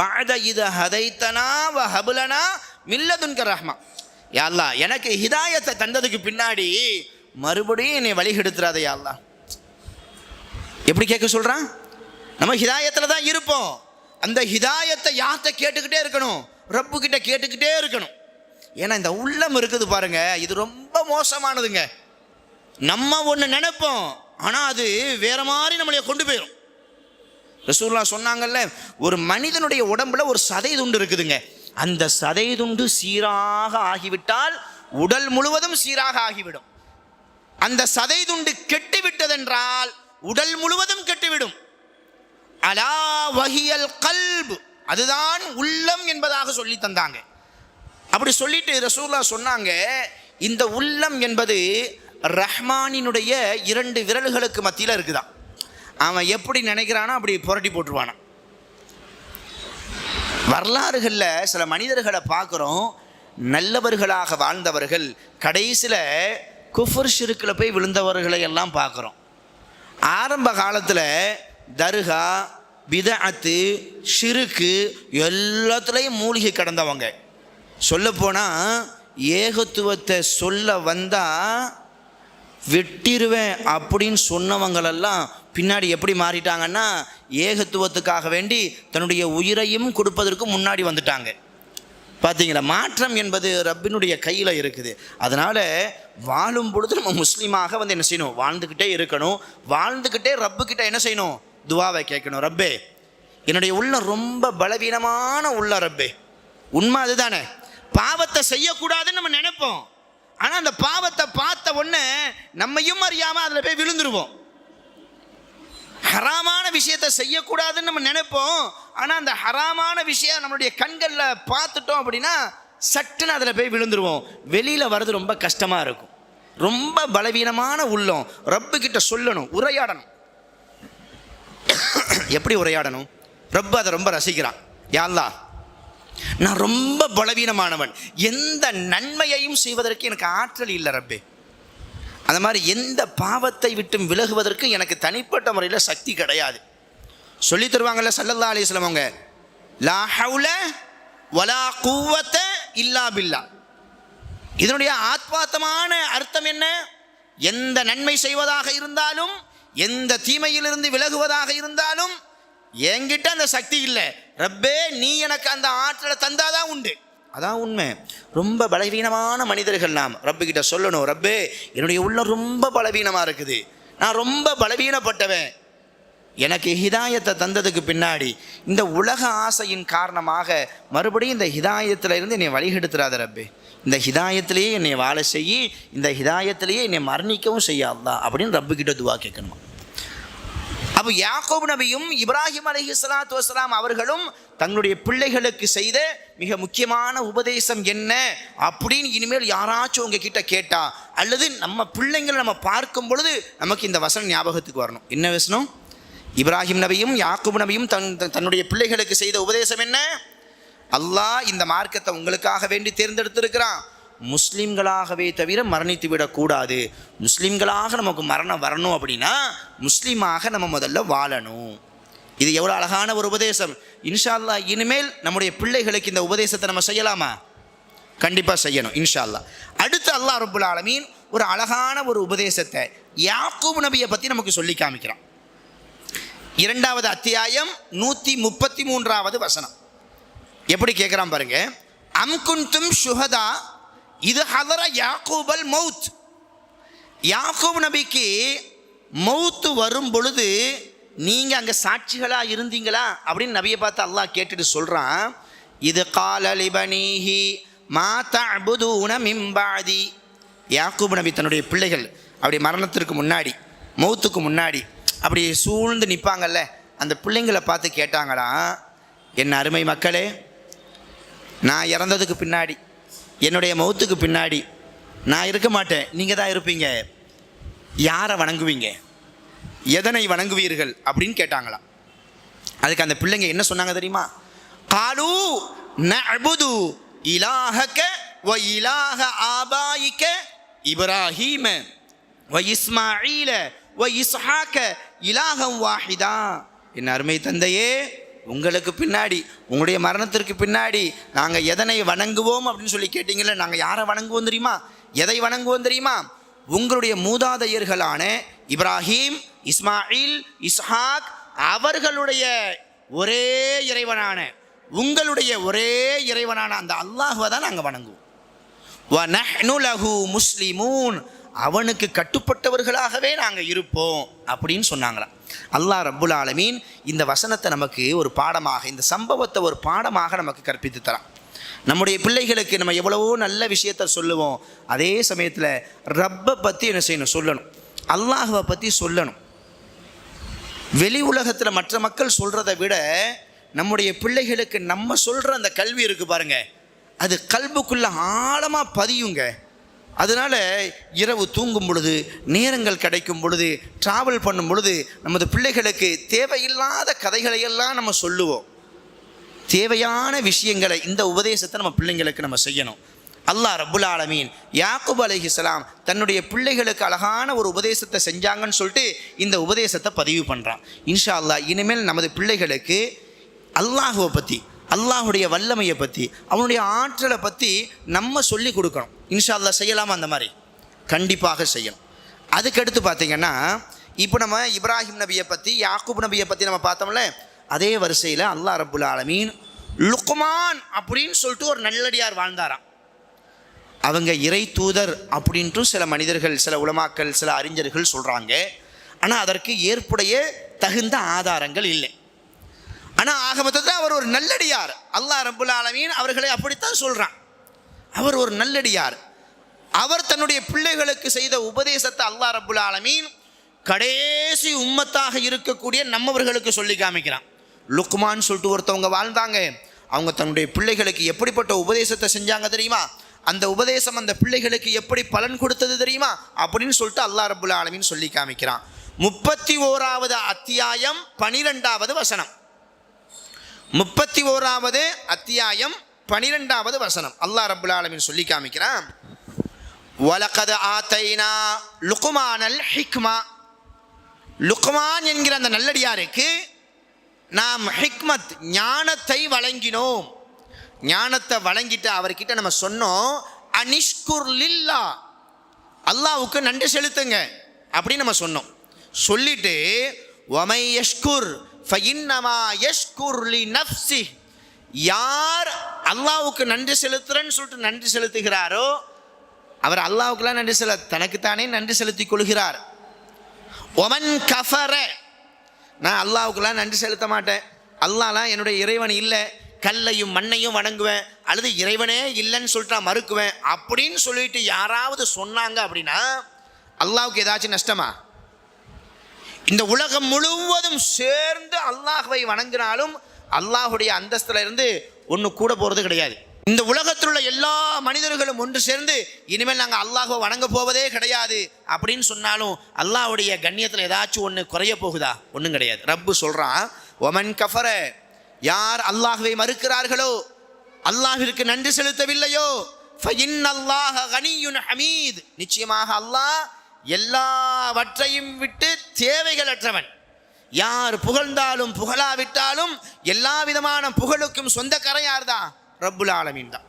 பஅத இத ஹதைத்தனா வ ஹப் லனா மின் லதுன்க ரஹ்மா. யா அல்லாஹ், எனக்கு ஹிதாயத்தை தந்ததுக்கு பின்னாடி மறுபடியும் என்னை வழிகெடுத்துறாத யா அல்லாஹ். எப்படி கேட்க சொல்கிறான்? நம்ம ஹிதாயத்தில் தான் இருப்போம். அந்த ஹிதாயத்தை யார்கிட்ட கேட்டுக்கிட்டே இருக்கணும்? ரப்பு கிட்ட கேட்டுக்கிட்டே இருக்கணும். ஏன்னா இந்த உள்ளம் இருக்குது பாருங்க, இது ரொம்ப மோசமானதுங்க. நம்ம ஒன்று நினைப்போம், ஆனால் அது வேற மாதிரி நம்மளைய கொண்டு போயிடும். ரசூலுல்லாஹ் சொன்னாங்கல்ல, ஒரு மனிதனுடைய உடம்புல ஒரு சதை துண்டு இருக்குதுங்க, அந்த சதை துண்டு சீராக ஆகிவிட்டால் உடல் முழுவதும் சீராக ஆகிவிடும். அந்த சதை துண்டு கெட்டு விட்டதென்றால் உடல் முழுவதும் கெட்டுவிடும். அலா வஹியல் கல்ப், அதுதான் உள்ளம் என்பதாக சொல்லி தந்தாங்க. அப்படி சொல்லிட்டு ரசூலுல்லாஹ் சொன்னாங்க, இந்த உள்ளம் என்பது ரஹ்மானினுடைய 2 விரல்களுக்கு மத்தியில் இருக்குதான். அவன் எப்படி நினைக்கிறானோ அப்படி புரட்டி போட்டுருவானான். வரலாறுகளில் சில மனிதர்களை பார்க்குறோம், நல்லவர்களாக வாழ்ந்தவர்கள் கடைசியில் குஃபர் ஷிர்கில் போய் விழுந்தவர்களை எல்லாம் பார்க்குறோம். ஆரம்ப காலத்தில் தர்கா, பிதஅத்து, ஷிருக்கு எல்லாத்துலேயும் மூழ்கி கிடந்தவங்க. சொல்லப்போனால் ஏகத்துவத்தை சொல்ல வந்தால் வெட்டிடுவேன் அப்படின்னு சொன்னவங்களெல்லாம் பின்னாடி எப்படி மாறிட்டாங்கன்னா, ஏகத்துவத்துக்காக வேண்டி தன்னுடைய உயிரையும் கொடுப்பதற்கு முன்னாடி வந்துட்டாங்க. பார்த்தீங்களா, மாற்றம் என்பது ரப்பினுடைய கையில் இருக்குது. அதனால் வாழும் பொழுது நம்ம முஸ்லீமாக வந்து என்ன செய்யணும், வாழ்ந்துக்கிட்டே இருக்கணும். வாழ்ந்துக்கிட்டே ரப்புக்கிட்ட என்ன செய்யணும், துவாவை கேட்கணும். ரப்பே, என்னுடைய உள்ளம் ரொம்ப பலவீனமான உள்ள ரப்பே. உண்மை அதுதானே, பாவத்தை செய்யக்கூடாதுன்னு நம்ம நினைப்போம். ஆனால் அந்த பாவத்தை பார்த்த உடனே நம்மையும் அறியாமல் அதில் போய் விழுந்துருவோம். ஹராமான விஷயத்தை செய்யக்கூடாதுன்னு நம்ம நினைப்போம். ஆனால் அந்த ஹராமான விஷயம் நம்மளுடைய கண்களில் பார்த்துட்டோம் அப்படின்னா சட்டுன்னு அதில் போய் விழுந்துருவோம். வெளியில் வர்றது ரொம்ப கஷ்டமாக இருக்கும். ரொம்ப பலவீனமான உள்ளம். ரப்புக்கிட்ட சொல்லணும், உரையாடணும். எப்படி உரையாடணும்? ரப்பு அதை ரொம்ப ரசிக்கிறான். யா அல்லாஹ், நான் ரொம்ப பலவீனமானவன், எந்த நன்மையையும் செய்வதற்கு எனக்கு ஆற்றல் இல்லை ரப்பே. அந்த மாதிரி எந்த பாவத்தை விட்டும் விலகுவதற்கு எனக்கு தனிப்பட்ட முறையில் சக்தி கிடையாது. சொல்லி தருவாங்கல்ல ஸல்லல்லாஹு அலைஹி வஸல்லம் அவங்க, லா ஹவுல வலா குவத்த இல்லா பில்லா. இதனுடைய ஆத்மார்த்தமான அர்த்தம் என்ன? எந்த நன்மை செய்வதாக இருந்தாலும், எந்த தீமையிலிருந்து விலகுவதாக இருந்தாலும் என்கிட்ட அந்த சக்தி இல்லை. ரப்பே, நீ எனக்கு அந்த ஆற்றலை தந்தாதான் உண்டு. அதான் உண்மை. ரொம்ப பலவீனமான மனிதர்கள் நாம் ரப்புக்கிட்ட சொல்லணும், ரப்பே, என்னுடைய உள்ளம் ரொம்ப பலவீனமாக இருக்குது, நான் ரொம்ப பலவீனப்பட்டவன், எனக்கு ஹிதாயத்தை தந்ததுக்கு பின்னாடி இந்த உலக ஆசையின் காரணமாக மறுபடியும் இந்த ஹிதாயத்தில் இருந்து என்னை வழிகெடுத்துறாத ரப்பே, இந்த ஹிதாயத்திலேயே என்னை வாழ செய்யி, இந்த ஹிதாயத்திலேயே என்னை மரணிக்கவும் செய்ய அல்லாஹ் அப்படின்னு ரப்புக்கிட்ட துவா கேட்கணுமா. அப்போ யாக்கூப் நபியும் இப்ராஹிம் அலைஹிஸ்ஸலாத்து வஸ்ஸலாம் அவர்களும் தங்களுடைய பிள்ளைகளுக்கு செய்த மிக முக்கியமான உபதேசம் என்ன அப்படின்னு இனிமேல் யாராச்சும் உங்ககிட்ட கேட்டா, அல்லது நம்ம பிள்ளைங்களை நம்ம பார்க்கும் பொழுது நமக்கு இந்த வசனம் ஞாபகத்துக்கு வரணும். என்ன வசனம்? இப்ராஹிம் நபியும் யாக்கூப் நபியும் தன்னுடைய பிள்ளைகளுக்கு செய்த உபதேசம் என்ன? அல்லாஹ் இந்த மார்க்கத்தை உங்களுக்காக வேண்டி தேர்ந்தெடுத்திருக்கிறான், முஸ்லீம்களாகவே தவிர மரணித்து விடக்கூடாது. முஸ்லீம்களாக நமக்கு மரணம் வரணும் அப்படின்னா முஸ்லீமாக நம்ம முதல்ல வாழணும். இது எவ்வளோ அழகான ஒரு உபதேசம். இன்ஷா அல்லாஹ் இனிமேல் நம்முடைய பிள்ளைகளுக்கு இந்த உபதேசத்தை நம்ம செய்யலாமா? கண்டிப்பாக செய்யணும் இன்ஷா அல்லாஹ். அடுத்து அல்லாஹ் ரப்புல் ஆலமீன் ஒரு அழகான ஒரு உபதேசத்தை யாக்கூப் நபியை பற்றி நமக்கு சொல்லி காமிக்கிறான். 2வது அத்தியாயம் 133வது வசனம். எப்படி கேட்குறான் பாருங்க. அம் குன்தும் ஷுஹதா இது ஹதர யாக்கூபல் மவுத். யாக்கூப் நபிக்கு மவுத்து வரும் பொழுது நீங்கள் அங்கே சாட்சிகளாக இருந்தீங்களா அப்படின்னு நபியை பார்த்து அல்லாஹ் கேட்டுட்டு சொல்கிறான். இது கால லிபனீஹி மா தஅபுதூன மின் பஅதி. யாக்கூப் நபி தன்னுடைய பிள்ளைகள் அப்படி மரணத்திற்கு முன்னாடி, மவுத்துக்கு முன்னாடி அப்படி சூழ்ந்து நிற்பாங்கல்ல, அந்த பிள்ளைங்களை பார்த்து கேட்டாங்களா, என் அருமை மக்களே, நான் இறந்ததுக்கு பின்னாடி, என்னுடைய மவுத்துக்கு பின்னாடி நான் இருக்க மாட்டேன், நீங்கள் தான் இருப்பீங்க, யாரை வணங்குவீங்க, எதனை வணங்குவீர்கள் அப்படின்னு கேட்டாங்களாம். அதுக்கு அந்த பிள்ளைங்க என்ன சொன்னாங்க தெரியுமா? காலு நஅபுது இலாஹக வ இலாஹ ஆபாயிக இப்ராஹீம வ இஸ்மாஈல வ இஸ்ஹாக இலாஹம் வாஹிதா. என் அருமை தந்தையே, உங்களுக்கு பின்னாடி, உங்களுடைய மரணத்திற்கு பின்னாடி நாங்கள் எதனை வணங்குவோம் அப்படின்னு சொல்லி கேட்டீங்களே, நாங்கள் யாரை வணங்குவோம் தெரியுமா? எதை வணங்குவோம் தெரியுமா? உங்களுடைய மூதாதையர்களான இப்ராஹீம், இஸ்மாயில், இஸ்ஹாக் அவர்களுடைய ஒரே இறைவனான, உங்களுடைய ஒரே இறைவனான அந்த அல்லாஹ்வை தான் நாங்கள் வணங்குவோம். வ நஹ்னு லஹு முஸ்லிமூன், அவனுக்கு கட்டுப்பட்டவர்களாகவே நாங்கள் இருப்போம் அப்படின்னு சொன்னாங்களாம். அல்லாஹ் ரப்புல் ஆலமீன் இந்த வசனத்தை நமக்கு ஒரு பாடமாக, இந்த சம்பவத்தை ஒரு பாடமாக நமக்கு கற்பித்து தரான். நம்முடைய பிள்ளைகளுக்கு நம்ம எவ்வளவோ நல்ல விஷயத்தை சொல்லுவோம், அதே சமயத்தில் ரப்பை பற்றி என்ன செய்யணும்? சொல்லணும், அல்லாஹ்வை பற்றி சொல்லணும். வெளி உலகத்தில் மற்ற மக்கள் சொல்கிறத விட நம்முடைய பிள்ளைகளுக்கு நம்ம சொல்கிற அந்த கல்வி இருக்குது பாருங்க, அது கல்புக்குள்ளே ஆழமாக பதியுங்க. அதனால் இரவு தூங்கும் பொழுது, நேரங்கள் கிடைக்கும் பொழுது, ட்ராவல் பண்ணும் பொழுது நமது பிள்ளைகளுக்கு தேவையில்லாத கதைகளையெல்லாம் நம்ம சொல்லுவோம். தேவையான விஷயங்களை, இந்த உபதேசத்தை நம்ம பிள்ளைங்களுக்கு நம்ம செய்யணும். அல்லாஹ் ரப்புல் ஆலமீன் யாக்கூப் அலைஹிஸ்ஸலாம் தன்னுடைய பிள்ளைகளுக்கு அழகான ஒரு உபதேசத்தை செஞ்சாங்கன்னு சொல்லிட்டு இந்த உபதேசத்தை பதிவு பண்ணுறான். இன்ஷா அல்லாஹ் இனிமேல் நமது பிள்ளைகளுக்கு அல்லாஹுவை பற்றி, அல்லாஹுடைய வல்லமையை பற்றி, அவனுடைய ஆற்றலை பற்றி நம்ம சொல்லி கொடுக்கணும். இன்ஷா அல்லாஹ் செய்யலாமா? அந்த மாதிரி கண்டிப்பாக செய்யணும். அதுக்கடுத்து பார்த்திங்கன்னா, இப்போ நம்ம இப்ராஹிம் நபியை பற்றி, யாக்கூப் நபியை பற்றி நம்ம பார்த்தோம்ல, அதே வரிசையில் அல்லாஹ் ரப்புல் ஆலமீன் லுக்மான் அப்படின்னு சொல்லிட்டு ஒரு நல்லடியார் வாழ்ந்தாராம். அவங்க இறை தூதர் அப்படின்ட்டு சில மனிதர்கள், சில உலமாக்கள், சில அறிஞர்கள் சொல்கிறாங்க. ஆனால் அதற்கு ஏற்புடைய தகுந்த ஆதாரங்கள் இல்லை. ஆனால் ஆக மொத்தத்தில் அவர் ஒரு நல்லடியார். அல்லாஹ் ரப்புல் ஆலமீன் அவர்களை அப்படித்தான் சொல்கிறான். அவர் ஒரு நல்லடியார். அவர் தன்னுடைய பிள்ளைகளுக்கு செய்த உபதேசத்தை அல்லாஹ் ரப்புல் ஆலமீன் கடைசி உம்மத்தாக இருக்கக்கூடிய நம்மவர்களுக்கு சொல்லி காமிக்கிறான். லுக்மான் சொல்லிட்டு ஒருத்தவங்க வாழ்ந்தாங்க. அவங்க தன்னுடைய பிள்ளைகளுக்கு எப்படிப்பட்ட உபதேசத்தை செஞ்சாங்க தெரியுமா? அந்த உபதேசம் அந்த பிள்ளைகளுக்கு எப்படி பலன் கொடுத்தது தெரியுமா அப்படின்னு சொல்லிட்டு அல்லாஹ் ரப்புல் ஆலமீன் சொல்லி காமிக்கிறான். 31வது அத்தியாயம் 12வது வசனம். 31வது அத்தியாயம் 12வது வசனம் அல்லாஹ் ரப்புல் ஆலமீன் சொல்லி காமிக்கிறான். வலகத் ஆதைனா லுக்மானல் ஹிக்மா. லுக்மான் என்கிற அந்த நல்லடியாருக்கு நாம் ஹிக்மத், ஞானத்தை வழங்கினோம். ஞானத்தை வழங்கிட்டு அவர்கிட்ட நம்ம சொன்னோம், அனிஷ்குர் லில்லா, அல்லாஹ்வுக்கு நன்றி செலுத்துங்க அப்படின்னு நம்ம சொன்னோம். சொல்லிட்டு வமை யஷ்குர் ஃபஇன்னமா யஷ்குர் லி நஃப்ஸி, யார் அல்லாஹ்வுக்கு நன்றி செலுத்துறேன்னு சொல்லிட்டு நன்றி செலுத்துகிறாரோ அவர் அல்லாஹ்வுக்குலாம் நன்றி தனக்குத்தானே நன்றி செலுத்திக் கொள்கிறார். ஒமன் கஃபர, நான் அல்லாஹ்வுக்குலாம் நன்றி செலுத்த மாட்டேன், அல்லாஹ்லாம் என்னுடைய இறைவன் இல்லை, கல்லையும் மண்ணையும் வணங்குவேன், அல்லது இறைவனே இல்லைன்னு சொல்லிட்டு நான் மறுக்குவேன் அப்படின்னு சொல்லிட்டு யாராவது சொன்னாங்க அப்படின்னா அல்லாஹ்வுக்கு ஏதாச்சும் நஷ்டமா? இந்த உலகம் முழுவதும் சேர்ந்து அல்லாஹ்வை வணங்கினாலும் அல்லாஹுடைய அந்தஸ்துல இருந்து ஒன்று கூட போகிறது கிடையாது. இந்த உலகத்தில் உள்ள எல்லா மனிதர்களும் ஒன்று சேர்ந்து இனிமேல் நாங்கள் அல்லாஹ்வை வணங்க போவதே கிடையாது அப்படின்னு சொன்னாலும் அல்லாஹ்வுடைய கண்ணியத்தில் ஏதாச்சும் ஒன்று குறைய போகுதா? ஒன்றும் கிடையாது. ரப்பு சொல்கிறான், ஒமன் கஃபர, யார் அல்லாஹ்வை மறுக்கிறார்களோ, அல்லாஹ்விற்கு நன்றி செலுத்தவில்லையோ, ஃபஇன்னல்லாஹ கனியுன் ஹமீத், நிச்சயமாக அல்லாஹ் எல்லாவற்றையும் விட்டு தேவைகளற்றவன். யார் புகழ்ந்தாலும் புகழாவிட்டாலும் எல்லா விதமான புகழுக்கும் சொந்தக்காரன் யார் தான்? ரப்புல் ஆலமீன் தான்.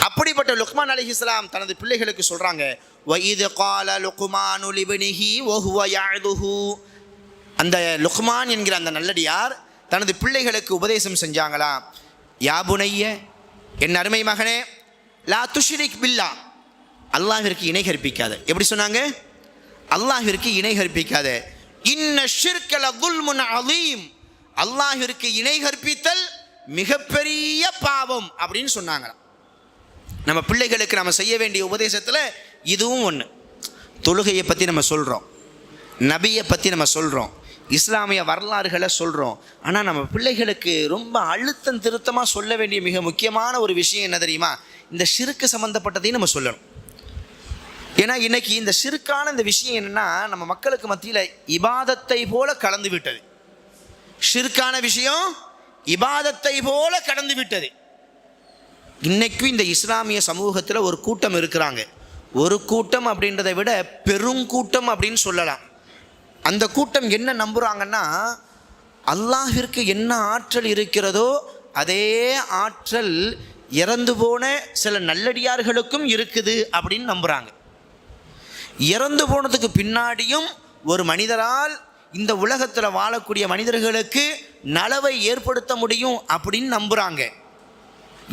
அப்படிப்பட்ட லுக்மான் அலைஹிஸ்ஸலாம் தனது பிள்ளைகளுக்கு சொல்றாங்க, வஇத் கால லுக்மானு லிப்னிஹி வஹுவ யஅதுஹு. அந்த லுக்மான் என்கிற அந்த நல்லடியார் தனது பிள்ளைகளுக்கு உபதேசம் செஞ்சாங்களா, யா புனைய, என் அருமை மகனே, லா துஷ்ரிக் பில்லா, அல்லாஹ்விற்கு இணை கற்பிக்காத. எப்படி சொன்னாங்க? அல்லாஹ்விற்கு இணை கற்பிக்காத. இன்ன ஷிர்க லதுல்முன் அதீம், அல்லாஹ்விற்கு இணை கற்பித்தல் மிகப்பெரிய பாவம் அப்படின்னு சொன்னாங்க. நம்ம பிள்ளைகளுக்கு நம்ம செய்ய வேண்டிய உபதேசத்தில் இதுவும் ஒன்று. தொழுகையை பற்றி நம்ம சொல்கிறோம், நபியை பற்றி நம்ம சொல்கிறோம், இஸ்லாமிய வரலாறுகளை சொல்கிறோம். ஆனால் நம்ம பிள்ளைகளுக்கு ரொம்ப அழுத்தம் திருத்தமாக சொல்ல வேண்டிய மிக முக்கியமான ஒரு விஷயம் என்ன தெரியுமா? இந்த ஷிர்க்கு சம்மந்தப்பட்டதையும் நம்ம சொல்லணும். ஏன்னா இன்னைக்கு இந்த ஷிர்க்கான இந்த விஷயம் என்னென்னா, நம்ம மக்களுக்கு மத்தியில் இபாதத்தை போல கலந்து விட்டது. ஷிர்க்கான விஷயம் இபாதத்தை போல கடந்து விட்டது. இன்னைக்கும் இந்த இஸ்லாமிய சமூகத்தில் ஒரு கூட்டம் இருக்கிறாங்க. ஒரு கூட்டம் அப்படின்றத விட பெருங்கூட்டம் அப்படின்னு சொல்லலாம். அந்த கூட்டம் என்ன நம்புகிறாங்கன்னா, அல்லாஹ்விற்கு என்ன ஆற்றல் இருக்கிறதோ அதே ஆற்றல் இறந்து போன சில நல்லடியார்களுக்கும் இருக்குது அப்படின்னு நம்புகிறாங்க. இறந்து போனதுக்கு பின்னாடியும் ஒரு மனிதரால் இந்த உலகத்தில் வாழக்கூடிய மனிதர்களுக்கு நலவை ஏற்படுத்த முடியும் அப்படின்னு நம்புகிறாங்க.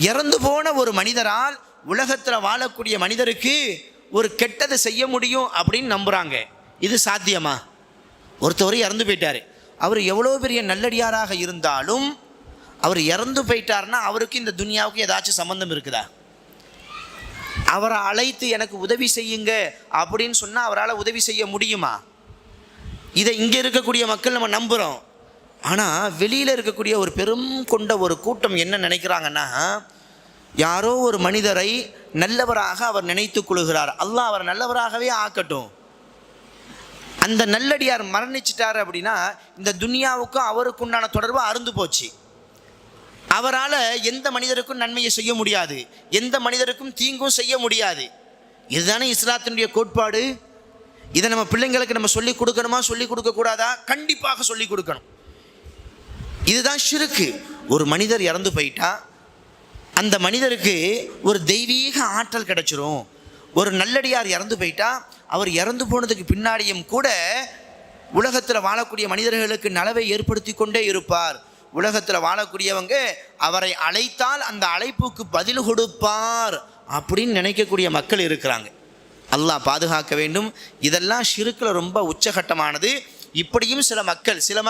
இறந்து போன ஒரு மனிதரால் உலகத்தில் வாழக்கூடிய மனிதருக்கு ஒரு கெட்டதை செய்ய முடியும் அப்படின்னு நம்புகிறாங்க. இது சாத்தியமா? ஒருத்தவர் இறந்து போயிட்டார், அவர் எவ்வளோ பெரிய நல்லடியாராக இருந்தாலும் அவர் இறந்து போயிட்டார்னா அவருக்கு இந்த துனியாவுக்கு ஏதாச்சும் சம்பந்தம் இருக்குதா? அவரை அழைத்து எனக்கு உதவி செய்யுங்க அப்படின்னு சொன்னால் அவரால் உதவி செய்ய முடியுமா? இதை இங்கே இருக்கக்கூடிய மக்கள் நம்ம நம்புகிறோம். ஆனால் வெளியில் இருக்கக்கூடிய ஒரு பெரும் கொண்ட ஒரு கூட்டம் என்ன நினைக்கிறாங்கன்னா, யாரோ ஒரு மனிதரை நல்லவராக அவர் நினைத்து கொள்கிறார், அல்லாஹ் அவர் நல்லவராகவே ஆக்கட்டும். அந்த நல்லடியார் மரணிச்சிட்டார் அப்படின்னா இந்த துனியாவுக்கும் அவருக்கு உண்டான தொடர்பு அருந்து போச்சு. அவரால் எந்த மனிதருக்கும் நன்மையை செய்ய முடியாது, எந்த மனிதருக்கும் தீங்கும் செய்ய முடியாது. இதுதானே இஸ்லாத்தினுடைய கோட்பாடு. இதை நம்ம பிள்ளைங்களுக்கு நம்ம சொல்லிக் கொடுக்கணுமா, சொல்லிக் கொடுக்கக்கூடாதா? கண்டிப்பாக சொல்லிக் கொடுக்கணும். இதுதான் ஷிர்க்கு. ஒரு மனிதர் இறந்து போயிட்டா அந்த மனிதருக்கு ஒரு தெய்வீக ஆற்றல் கிடைச்சிரும். ஒரு நல்லடியார் இறந்து போயிட்டா அவர் இறந்து போனதுக்கு பின்னாடியும் கூட உலகத்தில் வாழக்கூடிய மனிதர்களுக்கு நலவை ஏற்படுத்தி கொண்டே இருப்பார். உலகத்தில் வாழக்கூடியவங்க அவரை அழைத்தால் அந்த அழைப்புக்கு பதில் கொடுப்பார் அப்படின்னு நினைக்கக்கூடிய மக்கள் இருக்கிறாங்க. அல்லாஹ் பாதுகாக்க வேண்டும். இதெல்லாம் ஷிர்க்கில் ரொம்ப உச்சகட்டமானது. இப்படியும் சில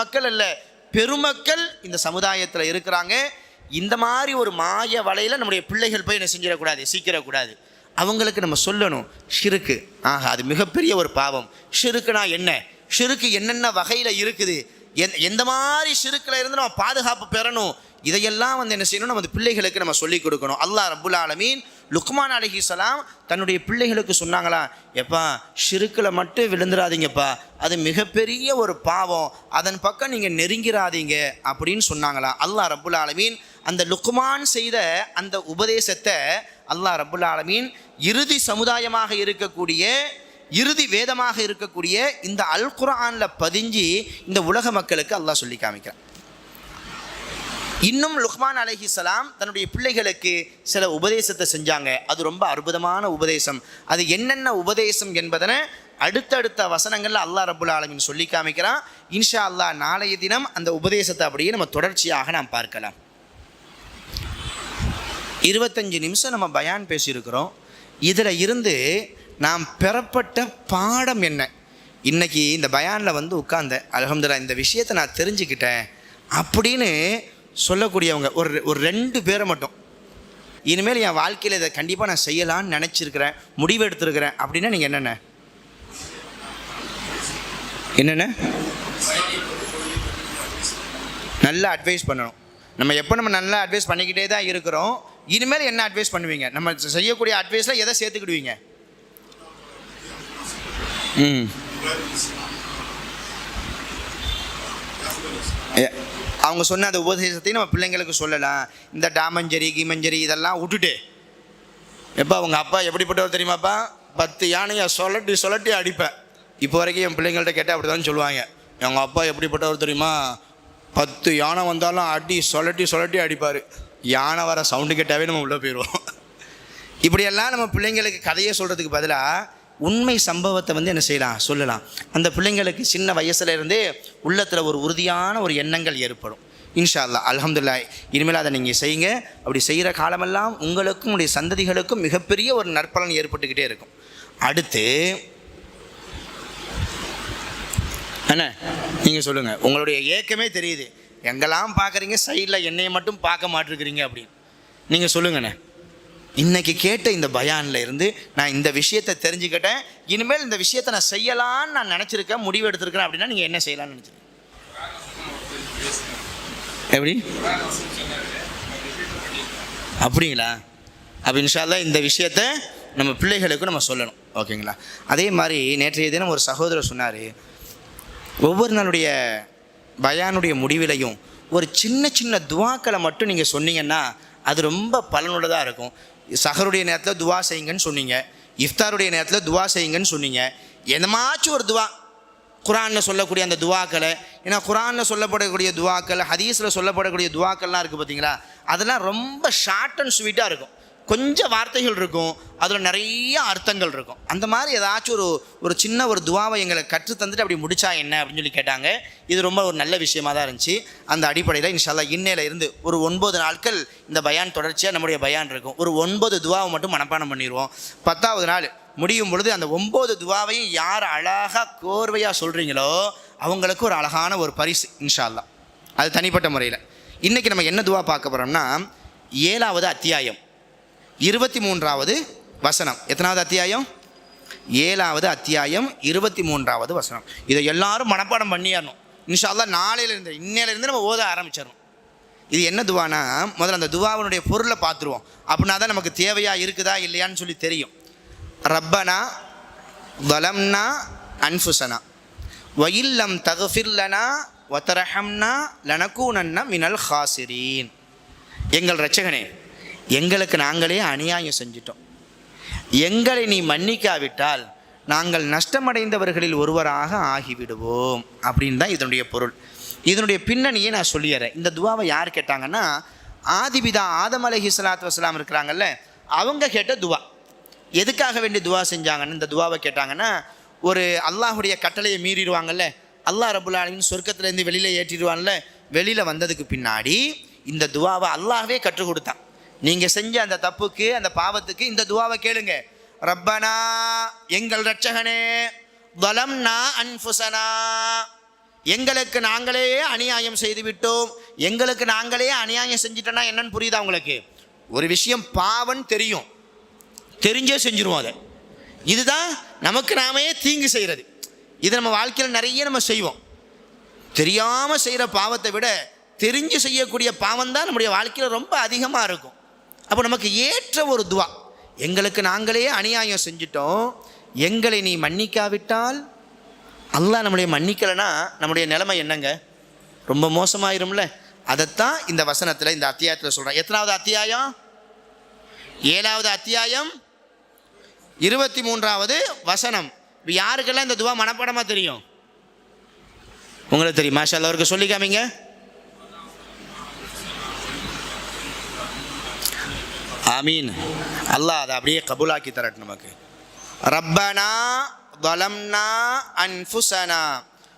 மக்கள் அல்ல, பெருமக்கள் இந்த சமுதாயத்தில் இருக்கிறாங்க. இந்த மாதிரி ஒரு மாய வலையில் நம்முடைய பிள்ளைகள் போய் என்ன செஞ்சிடக்கூடாது, சீக்கிரக்கூடாது. அவங்களுக்கு நம்ம சொல்லணும் ஷிர்க்கு அது மிகப்பெரிய ஒரு பாவம். ஷிர்க்குனா என்ன, ஷிர்க்கு என்னென்ன வகையில் இருக்குது, எந்த மாதிரி ஷிர்க்கில் இருந்து நம்ம பாதுகாப்பு பெறணும், இதையெல்லாம் என்ன செய்யணும், நம்ம பிள்ளைகளுக்கு நம்ம சொல்லிக் கொடுக்கணும். அல்லாஹ் ரப்புல் ஆலமீன் லுக்மான் அலைஹிஸ்ஸலாம் தன்னுடைய பிள்ளைகளுக்கு சொன்னாங்களா, எப்பா ஷிர்க்கில் மட்டும் விழுந்துடாதீங்கப்பா, அது மிகப்பெரிய ஒரு பாவம், அதன் பக்கம் நீங்கள் நெருங்கிறாதீங்க அப்படின்னு சொன்னாங்களா. அல்லாஹ் ரப்புல் ஆலமீன் அந்த லுக்மான் செய்த அந்த உபதேசத்தை அல்லாஹ் ரப்புல் ஆலமீன் இறுதி சமுதாயமாக இருக்கக்கூடிய, இறுதி வேதமாக இருக்கக்கூடிய இந்த அல் குர்ஆனில் பதிஞ்சு இந்த உலக மக்களுக்கு அல்லாஹ் சொல்லி காமிக்கிறான். இன்னும் லுக்மான் அலைஹிஸ்ஸலாம் தன்னுடைய பிள்ளைகளுக்கு சில உபதேசத்தை செஞ்சாங்க. அது ரொம்ப அற்புதமான உபதேசம். அது என்னென்ன உபதேசம் என்பதனை அடுத்தடுத்த வசனங்களில் அல்லாஹ் ரப்புல் ஆலமீன் சொல்லி காமிக்கிறான். இன்ஷா அல்லாஹ் நாளைய தினம் அந்த உபதேசத்தை அப்படியே நம்ம தொடர்ச்சியாக நாம் பார்க்கலாம். 25 நிமிஷம் நம்ம பயான் பேசியிருக்கிறோம். இதில் இருந்து நாம் பெறப்பட்ட பாடம் என்ன? இன்றைக்கி இந்த பயானில் உட்கார்ந்தேன், அல்ஹம்துலில்லாஹ் இந்த விஷயத்தை நான் தெரிஞ்சுக்கிட்டேன் அப்படின்னு சொல்லக்கூடியவங்க ஒரு 2 பேரை மட்டும், இனிமேல் என் வாழ்க்கையில் இதை கண்டிப்பாக நான் செய்யலான்னு நினச்சிருக்கிறேன், முடிவு எடுத்துருக்கிறேன் அப்படின்னா நீங்கள் என்னென்ன நல்லா அட்வைஸ் பண்ணணும். நம்ம நல்லா அட்வைஸ் பண்ணிக்கிட்டே தான் இருக்கிறோம். இனிமேல் என்ன அட்வைஸ் பண்ணுவீங்க? நம்ம செய்யக்கூடிய அட்வைஸில் எதை சேர்த்துக்கிடுவீங்க? அவங்க சொன்ன அந்த உபதேசத்தையும் நம்ம பிள்ளைங்களுக்கு சொல்லலாம். இந்த டாமஞ்சரி கீமஞ்சரி இதெல்லாம் விட்டுட்டு, எப்போ அவங்க அப்பா எப்படிப்பட்டவர் தெரியுமாப்பா, 10 யானையை சொல்லட்டி அடிப்பேன். இப்போ வரைக்கும் என் பிள்ளைங்கள்ட்ட கேட்டால் அப்படி தான் சொல்லுவாங்க, எங்கள் அப்பா எப்படிப்பட்டவர் தெரியுமா, 10 யானை வந்தாலும் அடி சொல்லட்டி அடிப்பார். யானை வர சவுண்டு கேட்டாவே நம்ம உள்ளே போயிடுவோம். இப்படியெல்லாம் நம்ம பிள்ளைங்களுக்கு கதையை சொல்கிறதுக்கு பதிலாக உண்மை சம்பவத்தை என்ன செய்யலாம், சொல்லலாம். அந்த பிள்ளைங்களுக்கு சின்ன வயசுல இருந்தே உள்ளத்தில் ஒரு உறுதியான ஒரு எண்ணங்கள் ஏற்படும். இன்ஷா அல்லாஹ் அல்ஹம்துலில்லாஹ் இனிமேல் அதை நீங்கள் செய்யுங்க. அப்படி செய்கிற காலமெல்லாம் உங்களுக்கும் உங்களுடைய சந்ததிகளுக்கும் மிகப்பெரிய ஒரு நற்பலன் ஏற்பட்டுக்கிட்டே இருக்கும். அடுத்து என்ன நீங்கள் சொல்லுங்கள், உங்களுடைய ஏக்கமே தெரியுது, எங்கெல்லாம் பார்க்குறீங்க, சைடில் என்னையை மட்டும் பார்க்க மாட்டிருக்கிறீங்க அப்படின்னு நீங்கள் சொல்லுங்கண்ணே. இன்றைக்கி கேட்ட இந்த பயானில் இருந்து நான் இந்த விஷயத்தை தெரிஞ்சுக்கிட்டேன், இனிமேல் இந்த விஷயத்தை நான் செய்யலான்னு நான் நினச்சிருக்கேன், முடிவு எடுத்திருக்கிறேன் அப்படின்னா நீங்கள் என்ன செய்யலான்னு நினச்சிருக்கேன்? எப்படி அப்படிங்களா? அப்போ இன்ஷா அல்லாஹ் இந்த விஷயத்தை நம்ம பிள்ளைகளுக்கும் நம்ம சொல்லணும். ஓகேங்களா? அதே மாதிரி நேற்றைய தினம் ஒரு சகோதரர் சொன்னார், ஒவ்வொரு நாளுடைய பயானுடைய முடிவிலையும் ஒரு சின்ன துவாக்களை மட்டும் நீங்கள் சொன்னீங்கன்னா அது ரொம்ப பலனுள்ளதாக இருக்கும். சஹருடைய நேரத்தில் துவா செய்யுங்கன்னு சொன்னீங்க, இஃப்தாருடைய நேரத்தில் துவா செய்யுங்கன்னு சொன்னீங்க. என்னமாச்சும் ஒரு துவா குர்ஆனில் சொல்லக்கூடிய அந்த துவாக்களை, ஏன்னா குர்ஆனில் சொல்லப்படக்கூடிய துவாக்கள், ஹதீஸில் சொல்லப்படக்கூடிய துவாக்கள்லாம் இருக்குது பார்த்தீங்களா, அதெல்லாம் ரொம்ப ஷார்ட் அண்ட் ஸ்வீட்டாக இருக்கும். கொஞ்சம் வார்த்தைகள் இருக்கும், அதில் நிறைய அர்த்தங்கள் இருக்கும். அந்த மாதிரி ஏதாச்சும் ஒரு சின்ன ஒரு துவாவை எங்களை கற்று தந்துட்டு அப்படி முடிச்சா என்ன அப்படின்னு சொல்லி கேட்டாங்க. இது ரொம்ப ஒரு நல்ல விஷயமாக தான் இருந்துச்சு. அந்த அடிப்படையில் இன்ஷா அல்லாஹ் இன்னையில இருந்து ஒரு 9 நாட்கள் இந்த பயான் தொடர்ச்சியாக நம்முடைய பயான் இருக்கும். ஒரு 9 துவாவை மட்டும் மனப்பாடம் பண்ணிடுவோம். 10ஆவது நாள் முடியும் பொழுது அந்த 9 துவாவையும் யார் அழகாக கோர்வையாக சொல்கிறீங்களோ அவங்களுக்கு ஒரு அழகான ஒரு பரிசு இன்ஷா அல்லாஹ். அது தனிப்பட்ட முறையில். இன்றைக்கி நம்ம என்ன துவா பார்க்க போகிறோம்னா 7வது அத்தியாயம் 23வது வசனம். எத்தனாவது அத்தியாயம்? 7வது அத்தியாயம் 23வது வசனம். இதை எல்லாரும் மனப்பாடம் பண்ணிடணும். இன்ஷா அல்லாஹ் இன்னையிலேருந்து நம்ம ஓத ஆரம்பிச்சிடணும். இது என்ன துவானா, முதல்ல அந்த துவாவினுடைய பொருளை பார்த்துருவோம். அப்படின்னா தான் நமக்கு தேவையாக இருக்குதா இல்லையான்னு சொல்லி தெரியும். ரப்பனா வலம்னா அன்ஃபுசனா வயில்லம் தகுஃபிர்லனா வதரஹம்னா லனகூனன்ன மினல் ஹாசிரீன். எங்கள் இரட்சகனே, எங்களுக்கு நாங்களே அநியாயம் செஞ்சிட்டோம். எங்களை நீ மன்னிக்காவிட்டால் நாங்கள் நஷ்டமடைந்தவர்களில் ஒருவராக ஆகிவிடுவோம் அப்படின்னு தான் இதனுடைய பொருள். இதனுடைய பின்னணியை நான் சொல்லிடுறேன். இந்த துவாவை யார் கேட்டாங்கன்னா, ஆதிபிதா ஆதம் அலைஹிஸ்ஸலாத்து வஸ்ஸலாம் இருக்கிறாங்கல்ல, அவங்க கேட்ட துவா. எதுக்காக வேண்டி துவா செஞ்சாங்கன்னு இந்த துவாவை கேட்டாங்கன்னா, ஒரு அல்லாஹுடைய கட்டளையை மீறிடுவாங்கல்ல, அல்லாஹ் ரப்புல் ஆலமீன் சொர்க்கத்திலேருந்து வெளியில் ஏற்றிடுவான்ல, வெளியில் வந்ததுக்கு பின்னாடி இந்த துவாவை அல்லாஹ்வே கற்றுக் கொடுத்தான். நீங்கள் செஞ்ச அந்த தப்புக்கு, அந்த பாவத்துக்கு இந்த துவாவை கேளுங்க. ரப்பனா, எங்கள் இரட்சகனே, வலம்னா அன்ஃபுசனா, எங்களுக்கு நாங்களே அநியாயம் செய்து விட்டோம். எங்களுக்கு நாங்களே அநியாயம் செஞ்சிட்டோன்னா என்னன்னு புரியுதா உங்களுக்கு? ஒரு விஷயம் பாவம் தெரியும், தெரிஞ்சே செஞ்சுருவோம் அதை. இதுதான் நமக்கு நாமே தீங்கு செய்கிறது. இது நம்ம வாழ்க்கையில் நிறைய நம்ம செய்வோம். தெரியாமல் செய்கிற பாவத்தை விட தெரிஞ்சு செய்யக்கூடிய பாவம் தான் நம்முடைய வாழ்க்கையில் ரொம்ப அதிகமாக இருக்கும். அப்போ நமக்கு ஏற்ற ஒரு துவா, எங்களுக்கு நாங்களே அநியாயம் செஞ்சிட்டோம், எங்களை நீ மன்னிக்காவிட்டால், அல்லாஹ் நம்முடைய மன்னிக்கலைன்னா நம்முடைய நிலைமை என்னங்க? ரொம்ப மோசமாயிரும்ல. அதைத்தான் இந்த வசனத்தில், இந்த அத்தியாயத்தில் சொல்கிறேன். எத்தனாவது அத்தியாயம்? 7வது அத்தியாயம் 23வது வசனம். இப்போ யாருக்கெல்லாம் இந்த துவா மனப்பாடமாக தெரியும்? உங்களுக்கு தெரியும்? மாஷா அல்லாஹ், அவருக்கு சொல்லி காமிங்க. ஆமீன். அல்லாஹ் அதை அப்படியே கபூலாக்கி தரட்டும் நமக்கு. ரப்பனா ظلمنا أنفسنا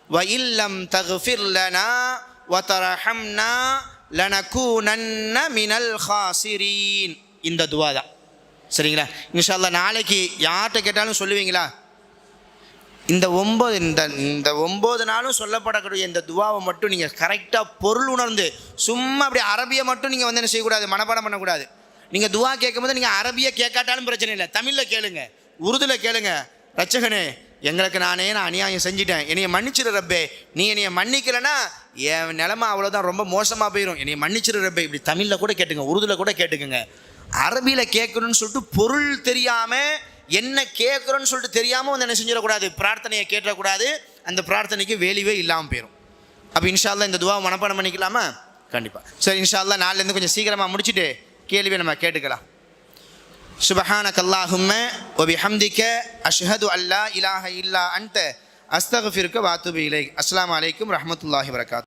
وإن لم تغفر لنا وترحمنا لنكونن من الخاسرين. இந்த துவா தான். சரிங்களா? இன்ஷா அல்லாஹ் நாளைக்கு யார்கிட்ட கேட்டாலும் சொல்லுவீங்களா? இந்த 9 நாளும் சொல்லப்படக்கூடிய இந்த துவாவை மட்டும் நீங்கள் கரெக்டாக பொருள் உணர்ந்து, சும்மா அப்படி அரபியை மட்டும் நீங்கள் என்ன செய்யக்கூடாது, மனப்பாடம் பண்ணக்கூடாது. நீங்கள் துவா கேட்கும்போது நீங்கள் அரபியை கேட்காட்டாலும் பிரச்சனை இல்லை, தமிழில் கேளுங்க, உருதுல கேளுங்க. ரட்சகனே, எங்களுக்கு நான் அநியாயம் செஞ்சிட்டேன், என்னைய மன்னிச்சிரு ரப்பே. நீ என்னைய மன்னிக்கலைன்னா என் நிலைமை அவ்வளோதான், ரொம்ப மோசமாக போயிடும், என்னைய மன்னிச்சிரு ரப்பே. இப்படி தமிழில் கூட கேட்டுங்க, உருதுல கூட கேட்டுக்குங்க. அரபியில் கேட்கணும்னு சொல்லிட்டு பொருள் தெரியாமல், என்ன கேட்குறோன்னு சொல்லிட்டு தெரியாமல் வந்து என்ன செஞ்சிடக்கூடாது, பிரார்த்தனையை கேட்டக்கூடாது. அந்த பிரார்த்தனைக்கு வேலிவே இல்லாமல் போயிடும். அப்போ இன்ஷா அல்லாஹ் இந்த துவாவை மனப்பாடம் பண்ணிக்கலாமா? கண்டிப்பாக. சரி, இன்ஷா அல்லாஹ் நாளிலேருந்து கொஞ்சம் சீக்கிரமாக முடிச்சுட்டு கேள்வியை நம்ம கேட்டுக்கலாம். சுபஹானக அல்லாஹும்ம வ பிஹம்திக அஷ்ஹது அல்லா இலாஹ இல்லா அன்த அஸ்தக்ஃபிருக வ அத்தூபு இலைக். அஸ்ஸலாமு அலைக்கும் ரஹ்மத்துல்லாஹி வ பரகாத்துஹு.